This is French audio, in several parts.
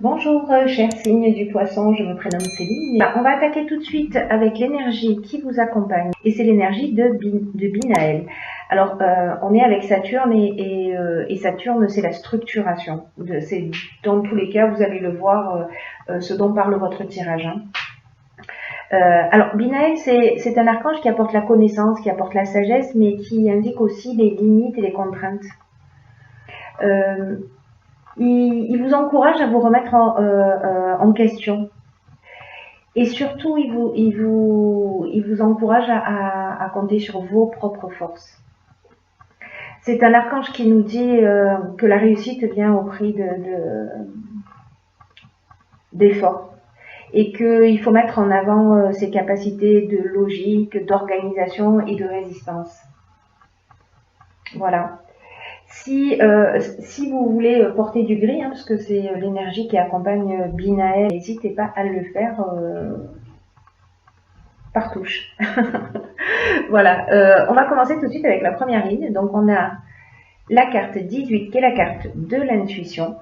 Bonjour, chers signes du poisson, je me prénomme Céline. On va attaquer tout de suite avec l'énergie qui vous accompagne. Et c'est l'énergie de Binaël. Alors, on est avec Saturne et Saturne, c'est la structuration. C'est dans tous les cas, vous allez le voir, ce dont parle votre tirage. Alors, Binaël, c'est un archange qui apporte la connaissance, qui apporte la sagesse, mais qui indique aussi les limites et les contraintes. Il vous encourage à vous remettre en question. Et surtout, il vous encourage à compter sur vos propres forces. C'est un archange qui nous dit que la réussite vient au prix d'efforts. Et qu'il faut mettre en avant ses capacités de logique, d'organisation et de résistance. Voilà. Si vous voulez porter du gris, parce que c'est l'énergie qui accompagne Binaël, n'hésitez pas à le faire par touche. Voilà, on va commencer tout de suite avec la première ligne. Donc on a la carte 18 qui est la carte de l'intuition.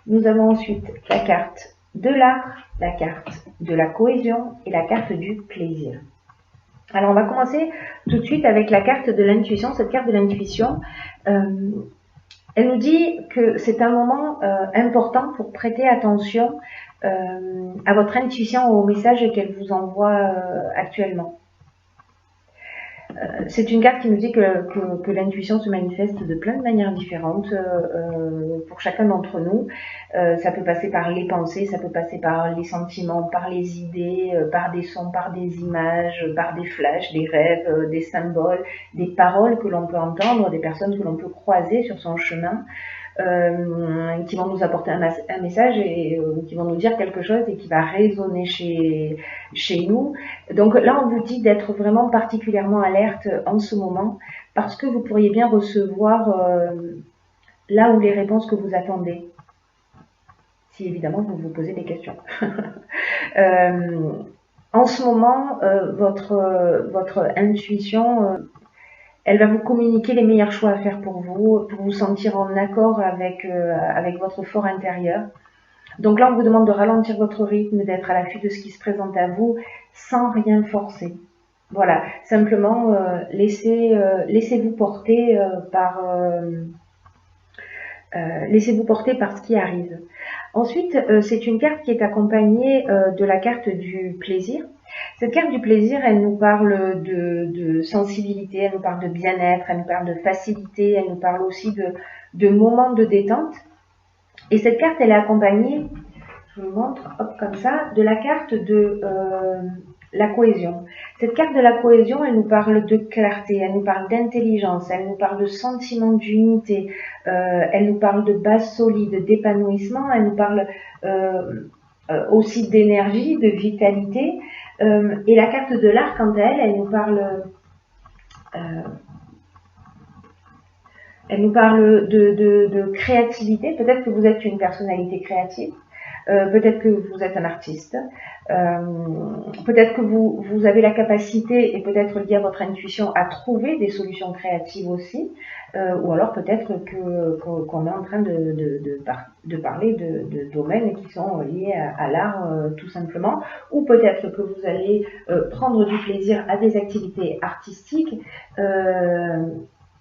Nous avons ensuite la carte de l'art, la carte de la cohésion et la carte du plaisir. Alors on va commencer tout de suite avec la carte de l'intuition. Cette carte de l'intuition, elle nous dit que c'est un moment important pour prêter attention à votre intuition, au message qu'elle vous envoie actuellement. C'est une carte qui nous dit que l'intuition se manifeste de plein de manières différentes pour chacun d'entre nous. Ça peut passer par les pensées, ça peut passer par les sentiments, par les idées, par des sons, par des images, par des flashs, des rêves, des symboles, des paroles que l'on peut entendre, des personnes que l'on peut croiser sur son chemin. Qui vont nous apporter un message et qui vont nous dire quelque chose et qui va résonner chez nous. Donc là, on vous dit d'être vraiment particulièrement alerte en ce moment parce que vous pourriez bien recevoir là où les réponses que vous attendez. Si évidemment vous vous posez des questions. En ce moment, votre intuition... elle va vous communiquer les meilleurs choix à faire pour vous sentir en accord avec votre fort intérieur. Donc là, on vous demande de ralentir votre rythme, d'être à l'affût de ce qui se présente à vous, sans rien forcer. Voilà, simplement laissez-vous porter laissez-vous porter par ce qui arrive. Ensuite, c'est une carte qui est accompagnée de la carte du plaisir. Cette carte du plaisir, elle nous parle de sensibilité, elle nous parle de bien-être, elle nous parle de facilité, elle nous parle aussi de moments de détente. Et cette carte, elle est accompagnée, je vous montre, hop, comme ça, de la carte de la cohésion. Cette carte de la cohésion, elle nous parle de clarté, elle nous parle d'intelligence, elle nous parle de sentiment d'unité, elle nous parle de base solide, d'épanouissement, elle nous parle aussi d'énergie, de vitalité. Et la carte de l'art, quant à elle, elle nous parle de créativité. Peut-être que vous êtes une personnalité créative, peut-être que vous êtes un artiste, peut-être que vous avez la capacité, et peut-être lié à votre intuition, à trouver des solutions créatives aussi, ou alors peut-être qu'on est en train de parler de domaines qui sont liés à l'art tout simplement, ou peut-être que vous allez prendre du plaisir à des activités artistiques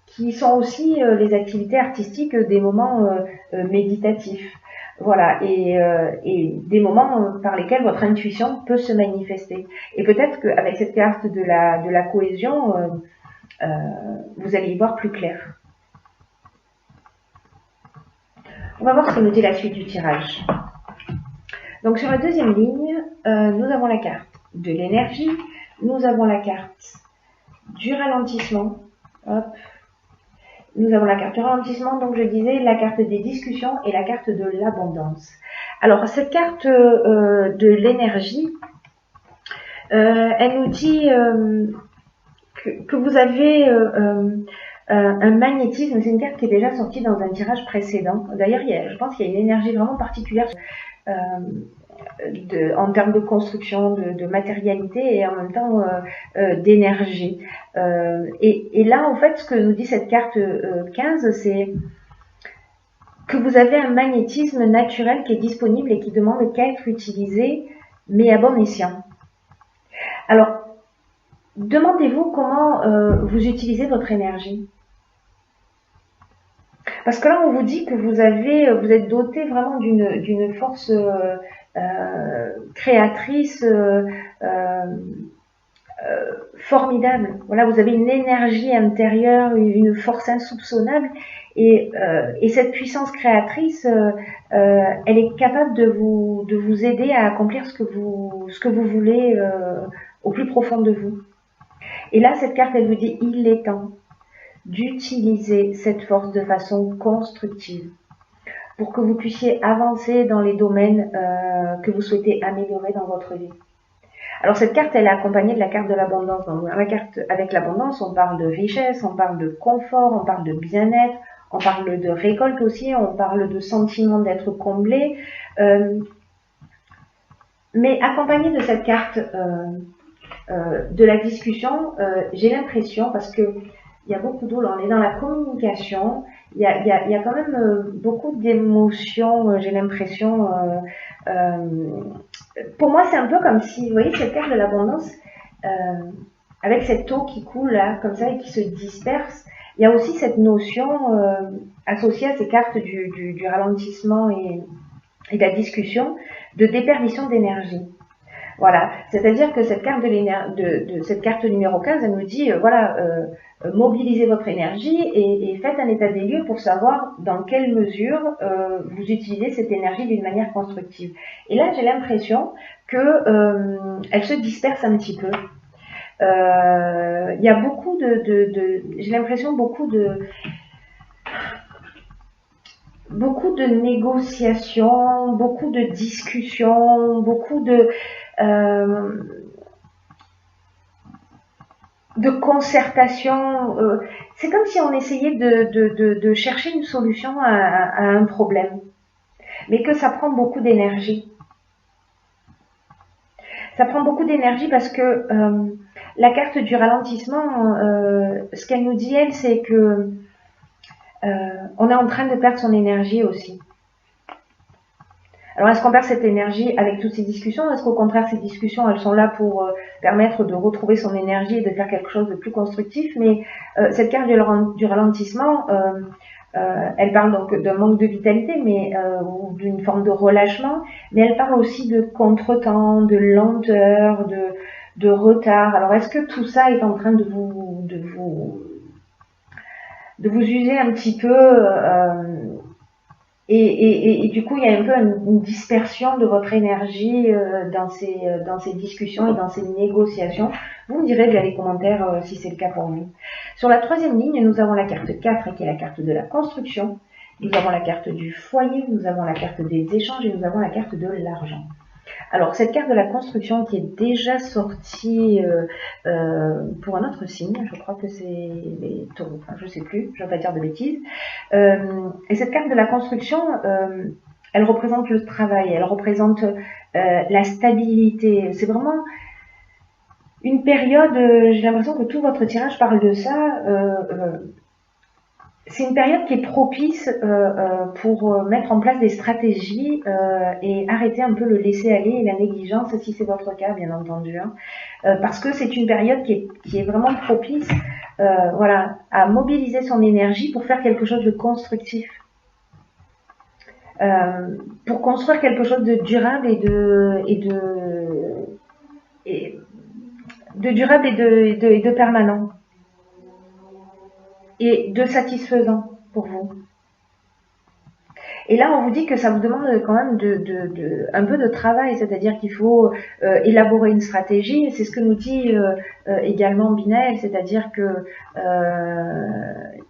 qui sont aussi les activités artistiques des moments méditatifs. Voilà, et des moments par lesquels votre intuition peut se manifester. Et peut-être qu'avec cette carte de la cohésion, vous allez y voir plus clair. On va voir ce que nous dit la suite du tirage. Donc sur la deuxième ligne, nous avons la carte de l'énergie, nous avons la carte du ralentissement, hop. Nous avons la carte du ralentissement, donc je disais la carte des discussions et la carte de l'abondance. Alors cette carte de l'énergie, elle nous dit que vous avez un magnétisme. C'est une carte qui est déjà sortie dans un tirage précédent. D'ailleurs, je pense qu'il y a une énergie vraiment particulière en termes de construction, de matérialité et en même temps d'énergie. Et là, en fait, ce que nous dit cette carte 15, c'est que vous avez un magnétisme naturel qui est disponible et qui demande qu'à être utilisé, mais à bon escient. Alors, demandez-vous comment vous utilisez votre énergie. Parce que là, on vous dit que vous êtes doté vraiment d'une force créatrice formidable. Voilà, vous avez une énergie intérieure, une force insoupçonnable, et cette puissance créatrice, elle est capable de vous aider à accomplir ce que vous voulez au plus profond de vous. Et là, cette carte, elle vous dit, il est temps d'utiliser cette force de façon constructive pour que vous puissiez avancer dans les domaines que vous souhaitez améliorer dans votre vie. Alors cette carte, elle est accompagnée de la carte de l'abondance. Dans la carte avec l'abondance, on parle de richesse, on parle de confort, on parle de bien-être, on parle de récolte aussi, on parle de sentiment d'être comblé. Mais accompagnée de cette carte de la discussion, j'ai l'impression, parce que il y a beaucoup d'eau, là on est dans la communication, il y a quand même beaucoup d'émotions, j'ai l'impression. Pour moi, c'est un peu comme si, vous voyez, cette carte de l'abondance, avec cette eau qui coule là, comme ça, et qui se disperse, il y a aussi cette notion associée à ces cartes du ralentissement et de la discussion, de déperdition d'énergie. Voilà, c'est-à-dire que cette carte cette carte numéro 15, elle nous dit, mobilisez votre énergie et faites un état des lieux pour savoir dans quelle mesure vous utilisez cette énergie d'une manière constructive. Et là, j'ai l'impression que elle se disperse un petit peu. Il y a beaucoup j'ai l'impression beaucoup de négociations, beaucoup de discussions, beaucoup de concertation. C'est comme si on essayait de chercher une solution à un problème, mais que ça prend beaucoup d'énergie. Ça prend beaucoup d'énergie parce que la carte du ralentissement, ce qu'elle nous dit, elle, c'est que on est en train de perdre son énergie aussi. Alors, est-ce qu'on perd cette énergie avec toutes ces discussions? Est-ce qu'au contraire, ces discussions, elles sont là pour permettre de retrouver son énergie et de faire quelque chose de plus constructif? Mais cette carte du ralentissement, elle parle donc d'un manque de vitalité, mais ou d'une forme de relâchement, mais elle parle aussi de contretemps, de lenteur, de retard. Alors, est-ce que tout ça est en train de vous user un petit peu et du coup, il y a un peu une dispersion de votre énergie dans ces discussions et dans ces négociations. Vous me direz via les commentaires si c'est le cas pour vous. Sur la troisième ligne, nous avons la carte 4 qui est la carte de la construction. Nous avons la carte du foyer, nous avons la carte des échanges et nous avons la carte de l'argent. Alors, cette carte de la construction qui est déjà sortie pour un autre signe, je crois que c'est les taureaux, enfin, je ne sais plus, je ne vais pas dire de bêtises. Et cette carte de la construction, elle représente le travail, elle représente la stabilité. C'est vraiment une période, j'ai l'impression que tout votre tirage parle de ça. C'est une période qui est propice pour mettre en place des stratégies et arrêter un peu le laisser-aller et la négligence, si c'est votre cas, bien entendu. Hein. Parce que c'est une période qui est vraiment propice à mobiliser son énergie pour faire quelque chose de constructif. Pour construire quelque chose de durable et de permanent. Et de satisfaisant pour vous. Et là, on vous dit que ça vous demande quand même un peu de travail, c'est-à-dire qu'il faut élaborer une stratégie. C'est ce que nous dit également Binaël, c'est-à-dire que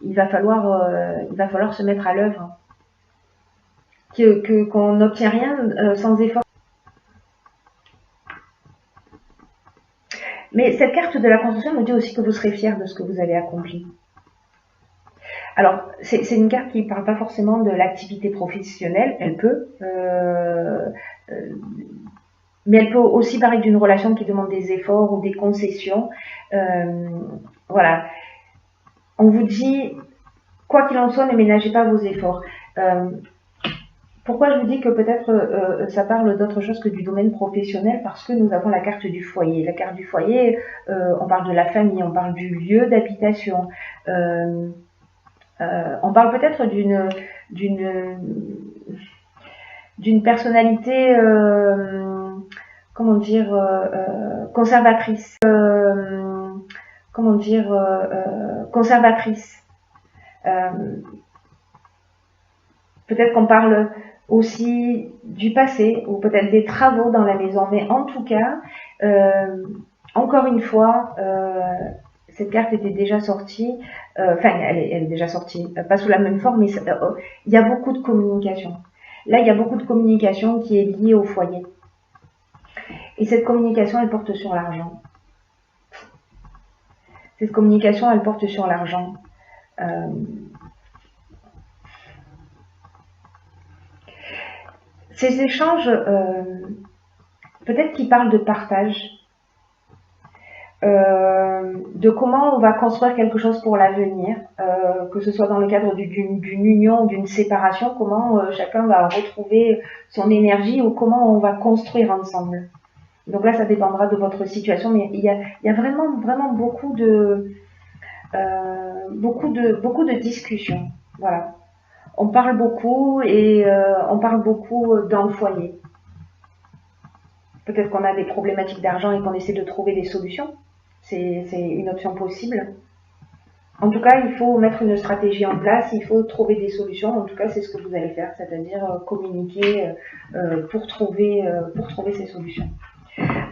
il va falloir se mettre à l'œuvre, qu'on n'obtient rien sans effort. Mais cette carte de la construction nous dit aussi que vous serez fiers de ce que vous avez accompli. Alors, c'est une carte qui ne parle pas forcément de l'activité professionnelle, elle peut, mais elle peut aussi parler d'une relation qui demande des efforts ou des concessions. Voilà. On vous dit, quoi qu'il en soit, ne ménagez pas vos efforts. Pourquoi je vous dis que peut-être ça parle d'autre chose que du domaine professionnel? Parce que nous avons la carte du foyer. La carte du foyer, on parle de la famille, on parle du lieu d'habitation, euh, on parle peut-être d'une personnalité, comment dire, conservatrice, comment dire, conservatrice. Peut-être qu'on parle aussi du passé ou peut-être des travaux dans la maison, mais en tout cas, encore une fois, cette carte était déjà sortie, enfin elle est déjà sortie, pas sous la même forme, mais il y a beaucoup de communication. Là, il y a beaucoup de communication qui est liée au foyer. Et cette communication, elle porte sur l'argent. Cette communication, elle porte sur l'argent. Ces échanges, peut-être qu'ils parlent de partage, de comment on va construire quelque chose pour l'avenir, que ce soit dans le cadre d'une union ou d'une séparation, comment chacun va retrouver son énergie ou comment on va construire ensemble. Donc là, ça dépendra de votre situation, mais il y a vraiment, vraiment beaucoup de discussions. Voilà. On parle beaucoup et on parle beaucoup dans le foyer. Peut-être qu'on a des problématiques d'argent et qu'on essaie de trouver des solutions. C'est une option possible. En tout cas, il faut mettre une stratégie en place, il faut trouver des solutions. En tout cas, c'est ce que vous allez faire, c'est-à-dire communiquer pour trouver ces solutions.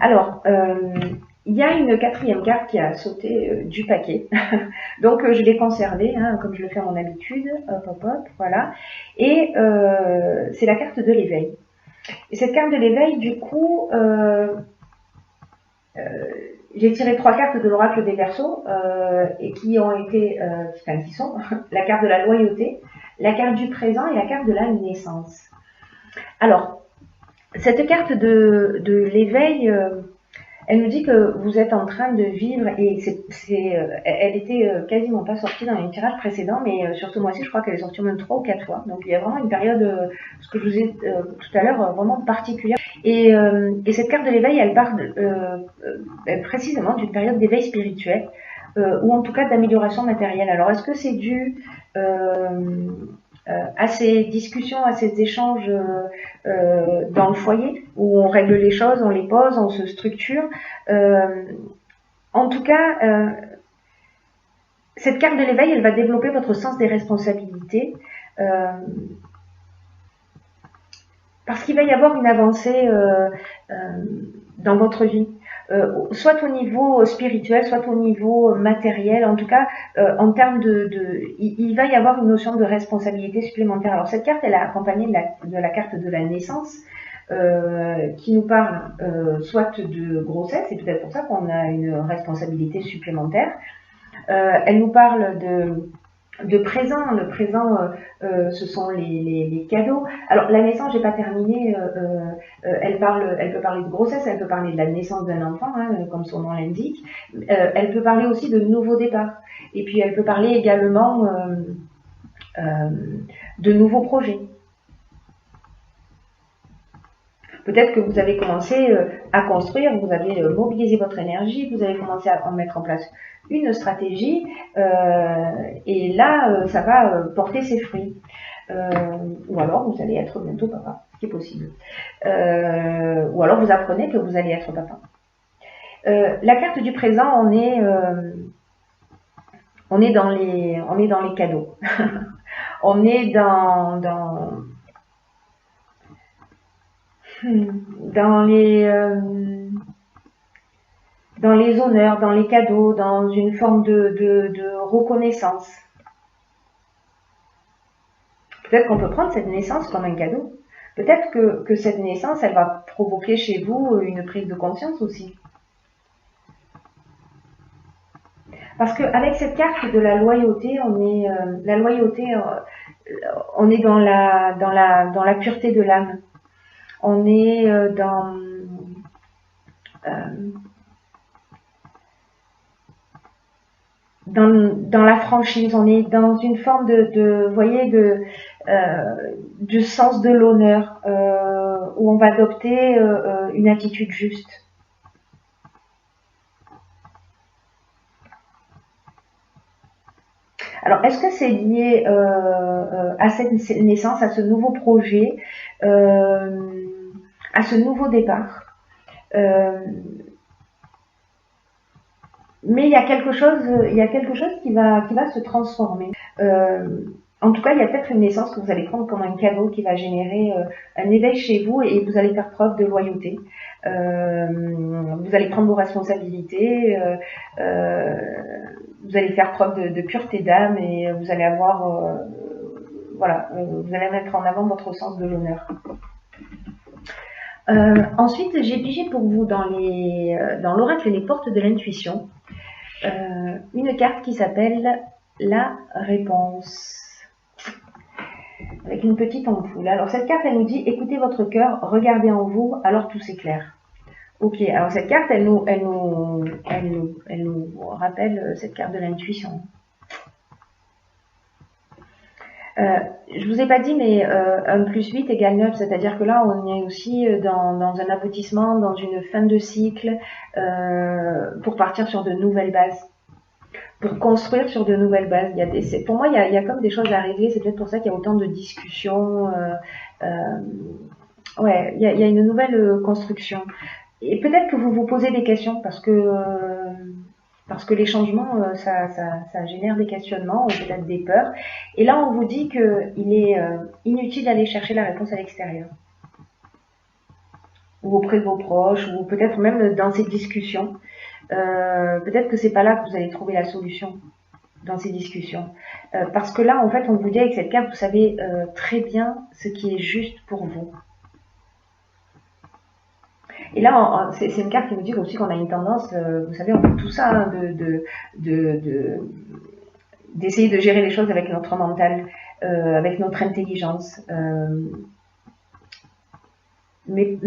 Alors, il y a une quatrième carte qui a sauté du paquet. Donc, je l'ai conservée, hein, comme je le fais à mon habitude. Hop, hop, hop, voilà. Et c'est la carte de l'éveil. Et cette carte de l'éveil, du coup, j'ai tiré 3 cartes de l'oracle des Verseaux et qui sont la carte de la loyauté, la carte du présent et la carte de la naissance. Alors, cette carte de l'éveil, elle nous dit que vous êtes en train de vivre, et elle était quasiment pas sortie dans les tirages précédents, mais sur ce mois-ci, je crois qu'elle est sortie même 3 ou 4 fois. Donc il y a vraiment une période, ce que je vous ai tout à l'heure, vraiment particulière. Et cette carte de l'éveil, elle parle précisément d'une période d'éveil spirituel, ou en tout cas d'amélioration matérielle. Alors est-ce que c'est dû à ces discussions, à ces échanges dans le foyer, où on règle les choses, on les pose, on se structure. En tout cas, cette carte de l'éveil, elle va développer votre sens des responsabilités, parce qu'il va y avoir une avancée dans votre vie. Soit au niveau spirituel, soit au niveau matériel, en tout cas, en termes il va y avoir une notion de responsabilité supplémentaire. Alors cette carte, elle est accompagnée de la carte de la naissance, qui nous parle soit de grossesse, et peut-être pour ça qu'on a une responsabilité supplémentaire. Elle nous parle de présent. Le présent, ce sont les cadeaux. Alors la naissance, j'ai pas terminé. Elle peut parler de grossesse, elle peut parler de la naissance d'un enfant, hein, comme son nom l'indique. Elle peut parler aussi de nouveaux départs. Et puis elle peut parler également de nouveaux projets. Peut-être que vous avez commencé à construire, vous avez mobilisé votre énergie, vous avez commencé à en mettre en place une stratégie, et là, ça va porter ses fruits. Ou alors, vous allez être bientôt papa, ce qui est possible. Ou alors, vous apprenez que vous allez être papa. La carte du présent, on est dans les cadeaux. On est dans les honneurs, dans les cadeaux, dans une forme de reconnaissance. Peut-être qu'on peut prendre cette naissance comme un cadeau. Peut-être que cette naissance, elle va provoquer chez vous une prise de conscience aussi. Parce qu'avec cette carte de la loyauté, on est dans la pureté de l'âme. On est dans la franchise, on est dans une forme vous voyez, de sens de l'honneur, où on va adopter une attitude juste. Alors, est-ce que c'est lié à cette naissance, à ce nouveau projet, à ce nouveau départ? Mais il y a quelque chose qui va se transformer. En tout cas, il y a peut-être une naissance que vous allez prendre comme un cadeau qui va générer un éveil chez vous et vous allez faire preuve de loyauté. Vous allez prendre vos responsabilités, vous allez faire preuve de pureté d'âme et vous allez avoir, voilà, vous allez mettre en avant votre sens de l'honneur. Ensuite, j'ai pigé pour vous dans l'oracle Les Portes de l'intuition une carte qui s'appelle la réponse, avec une petite ampoule. Alors cette carte, elle nous dit écoutez votre cœur, regardez en vous, alors tout s'éclaire. Ok, alors cette carte, elle nous rappelle cette carte de l'intuition. Je vous ai pas dit, mais 1 + 8 = 9, c'est-à-dire que là, on est aussi dans un aboutissement, dans une fin de cycle, pour partir sur de nouvelles bases, pour construire sur de nouvelles bases. Pour moi, il y a comme des choses à régler, c'est peut-être pour ça qu'il y a autant de discussions. Ouais, il y a une nouvelle construction. Et peut-être que vous vous posez des questions, parce que les changements, ça génère des questionnements ou peut-être des peurs. Et là, on vous dit qu'il est inutile d'aller chercher la réponse à l'extérieur, ou auprès de vos proches, ou peut-être même dans ces discussions. Peut-être que c'est pas là que vous allez trouver la solution dans ces discussions. Parce que là, en fait, on vous dit avec cette carte, vous savez très bien ce qui est juste pour vous. Et là, c'est une carte qui nous dit aussi qu'on a une tendance, vous savez, on fait tout ça, hein, d'essayer de gérer les choses avec notre mental, avec notre intelligence. Mais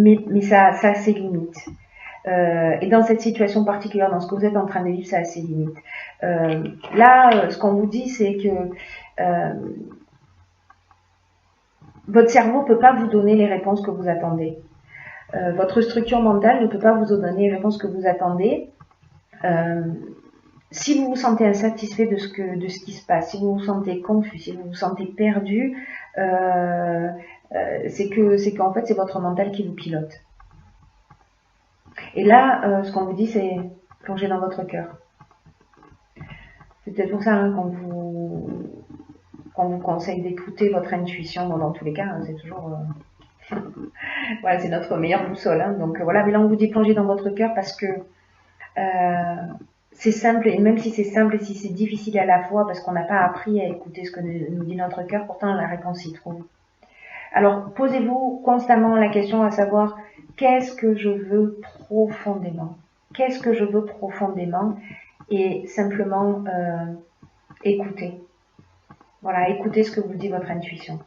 ça a ses limites. Et dans cette situation particulière, dans ce que vous êtes en train de vivre, ça a ses limites. Là, ce qu'on vous dit, c'est que votre cerveau ne peut pas vous donner les réponses que vous attendez. Votre structure mentale ne peut pas vous donner les réponses que vous attendez. Si vous vous sentez insatisfait de ce qui se passe, si vous vous sentez confus, si vous vous sentez perdu, c'est qu'en fait c'est votre mental qui vous pilote. Et là, ce qu'on vous dit, c'est plonger dans votre cœur. C'est peut-être pour ça hein, qu'on vous conseille d'écouter votre intuition. Bon, dans tous les cas, hein, c'est toujours voilà, c'est notre meilleure boussole. Hein, donc voilà, mais là on vous dit plonger dans votre cœur parce que c'est simple, et même si c'est simple et si c'est difficile à la fois, parce qu'on n'a pas appris à écouter ce que nous dit notre cœur, pourtant la réponse s'y trouve. Alors posez-vous constamment la question à savoir qu'est-ce que je veux profondément? Qu'est-ce que je veux profondément? Et simplement écouter. Voilà, écoutez ce que vous dit votre intuition.